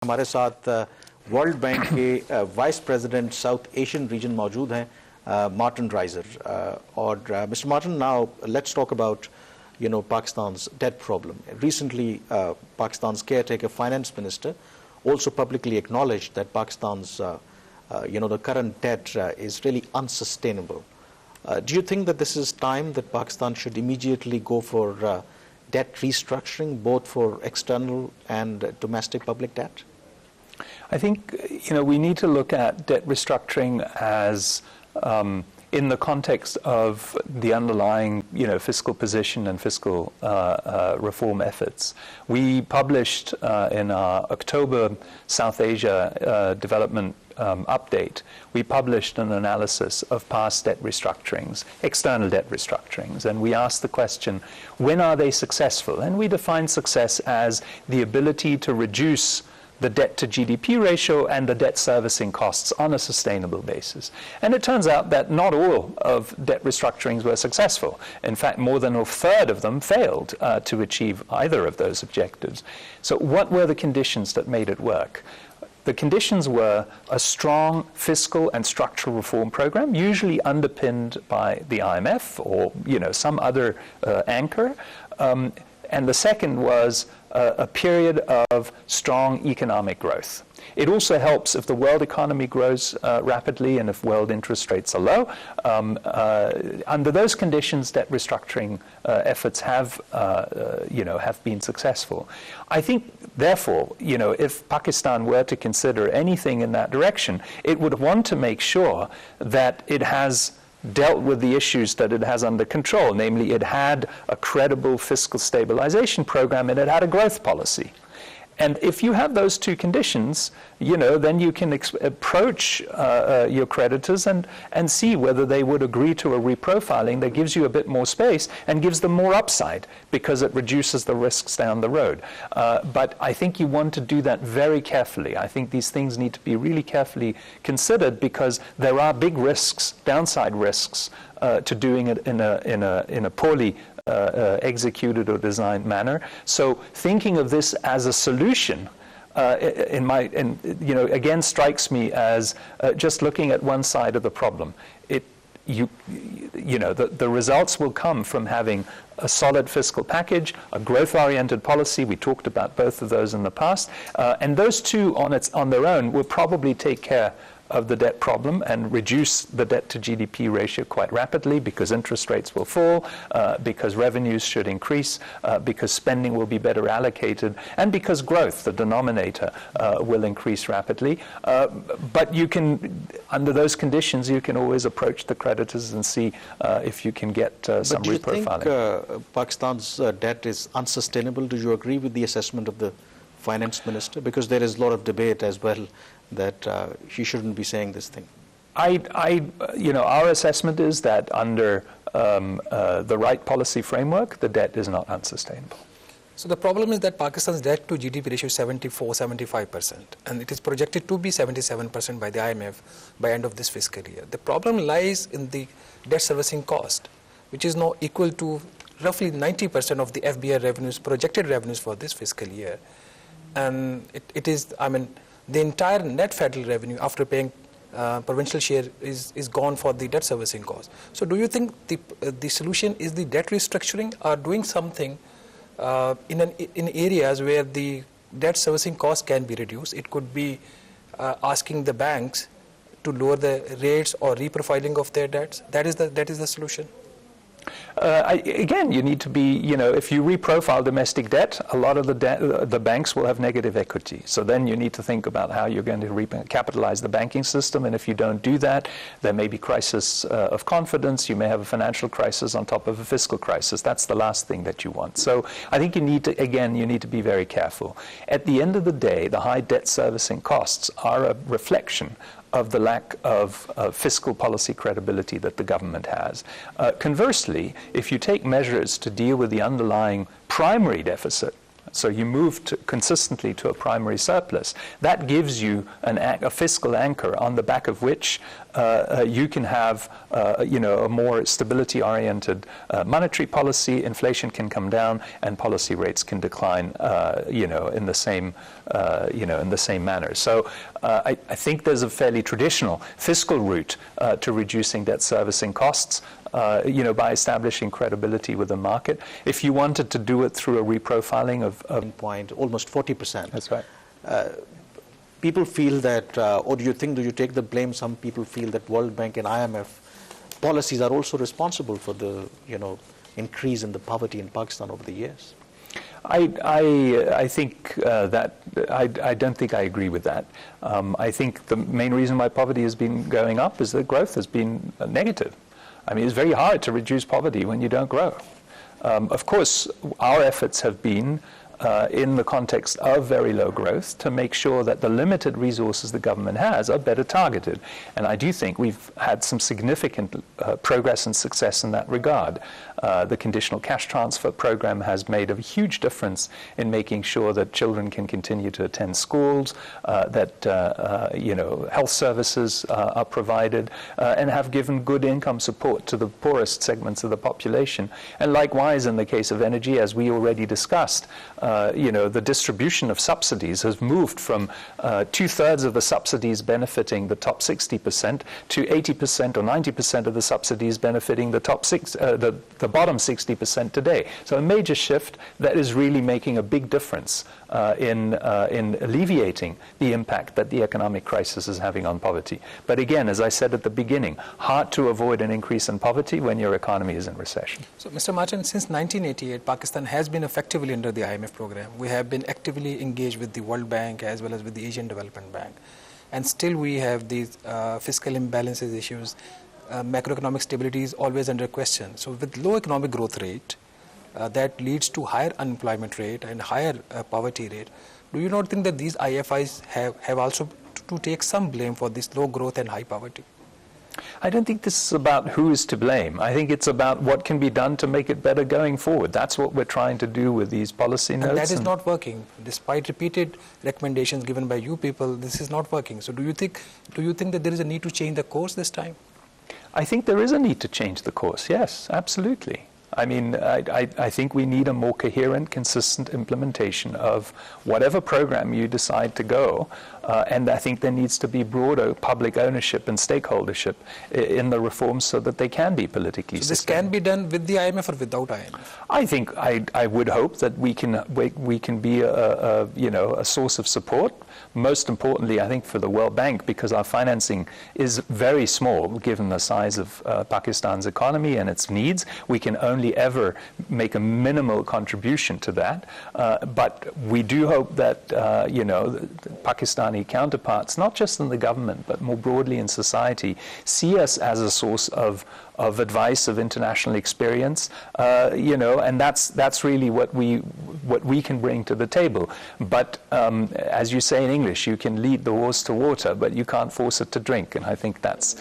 हमारे साथ world bank के vice president south Asian region मौजूद हैं मार्टिन राइजर और mister Martin now let's talk about Pakistan's debt problem. Recently Pakistan's caretaker finance minister also publicly acknowledged that Pakistan's the current debt is really unsustainable. Do you think that this is time that Pakistan should immediately go for debt restructuring, both for external and domestic public debt? I think we need to look at debt restructuring as in the context of the underlying fiscal position and fiscal reform efforts. We published in our October South Asia development update, we published an analysis of past debt restructurings, external debt restructurings, and we asked the question, when are they successful? And we define success as the ability to reduce the debt to GDP ratio and the debt servicing costs on a sustainable basis. And it turns out that not all of debt restructurings were successful. In fact, more than a third of them failed to achieve either of those objectives. So what were the conditions that made it work? The conditions were a strong fiscal and structural reform program, usually underpinned by the IMF or some other anchor. And the second was a period of strong economic growth. It also helps if the world economy grows rapidly and if world interest rates are low. Under those conditions, debt restructuring efforts have been successful. I think, therefore, if Pakistan were to consider anything in that direction, it would want to make sure that it has dealt with the issues that it has under control, namely it had a credible fiscal stabilization program and it had a growth policy. And if you have those two conditions, then you can approach your creditors and see whether they would agree to a reprofiling that gives you a bit more space and gives them more upside because it reduces the risks down the road. But I think you want to do that very carefully. I think these things need to be really carefully considered because there are big risks, downside risks, to doing it in a poorly executed or designed manner. So thinking of this as a solution again strikes me as just looking at one side of the problem. The results will come from having a solid fiscal package, a growth-oriented policy. We talked about both of those in the past, and those two on their own will probably take care of the debt problem and reduce the debt to GDP ratio quite rapidly because interest rates will fall, because revenues should increase, because spending will be better allocated, and because growth, the denominator, will increase rapidly. But you can, under those conditions, you can always approach the creditors and see if you can get some reprofiling. But do you think Pakistan's debt is unsustainable? Do you agree with the assessment of the finance minister? Because there is a lot of debate as well that he shouldn't be saying this thing. Our assessment is that under the right policy framework, the debt is not unsustainable. So the problem is that Pakistan's debt to GDP ratio is 74-75%, and it is projected to be 77% by the IMF by end of this fiscal year. The problem lies in the debt servicing cost, which is now equal to roughly 90% of the FBI revenues, projected revenues for this fiscal year. And it is, the entire net federal revenue after paying provincial share is gone for the debt servicing cost. So do you think the solution is the debt restructuring or doing something in areas where the debt servicing cost can be reduced? It could be asking the banks to lower the rates or reprofiling of their debts. That is the solution. Again, you need to be, if you reprofile domestic debt, a lot of the banks will have negative equity. So then you need to think about how you're going to recapitalize the banking system. And if you don't do that, there may be crisis of confidence. You may have a financial crisis on top of a fiscal crisis. That's the last thing that you want. So I think you need to be very careful. At the end of the day, the high debt servicing costs are a reflection of the lack of fiscal policy credibility that the government has. Conversely, if you take measures to deal with the underlying primary deficit, so you move consistently to a primary surplus, that gives you a fiscal anchor on the back of which you can have a more stability-oriented monetary policy, inflation can come down, and policy rates can decline in the same manner. So I think there's a fairly traditional fiscal route to reducing debt servicing costs. By establishing credibility with the market. If you wanted to do it through a reprofiling of point, almost 40%. That's right. People feel that, or do you take the blame? Some people feel that World Bank and IMF policies are also responsible for the, increase in the poverty in Pakistan over the years. I think that I don't think I agree with that. I think the main reason why poverty has been going up is that growth has been negative. I mean, it's very hard to reduce poverty when you don't grow. Of course, our efforts have been in the context of very low growth to make sure that the limited resources the government has are better targeted. And I do think we've had some significant progress and success in that regard. The conditional cash transfer program has made a huge difference in making sure that children can continue to attend schools, that health services are provided, and have given good income support to the poorest segments of the population. And likewise, in the case of energy, as we already discussed, the distribution of subsidies has moved from 2/3 of the subsidies benefiting the top 60% to 80% or 90% of the subsidies benefiting the the bottom 60% today. So a major shift that is really making a big difference in alleviating the impact that the economic crisis is having on poverty. But again, as I said at the beginning, hard to avoid an increase in poverty when your economy is in recession. So, Mr. Martin, since 1988, Pakistan has been effectively under the IMF program. We have been actively engaged with the World Bank as well as with the Asian Development Bank. And still we have these fiscal imbalances issues. Macroeconomic stability is always under question. So with low economic growth rate, that leads to higher unemployment rate and higher poverty rate. Do you not think that these IFIs have also to take some blame for this low growth and high poverty? I don't think this is about who is to blame. I think it's about what can be done to make it better going forward. That's what we're trying to do with these policy notes. And that is not working. Despite repeated recommendations given by you people, this is not working. So do you think that there is a need to change the course this time? I think there is a need to change the course, yes, absolutely. I mean, I think we need a more coherent, consistent implementation of whatever program you decide to go. And I think there needs to be broader public ownership and stakeholdership in the reforms so that they can be politically sustainable. So this can be done with the IMF or without IMF? I think I would hope that we can be a source of support. Most importantly, I think for the World Bank, because our financing is very small given the size of Pakistan's economy and its needs. We can only ever make a minimal contribution to that. But we do hope that the Pakistani counterparts, not just in the government but more broadly in society, see us as a source of advice, of international experience, and that's really what we can bring to the table. But as you say in English, you can lead the horse to water, but you can't force it to drink, and I think that's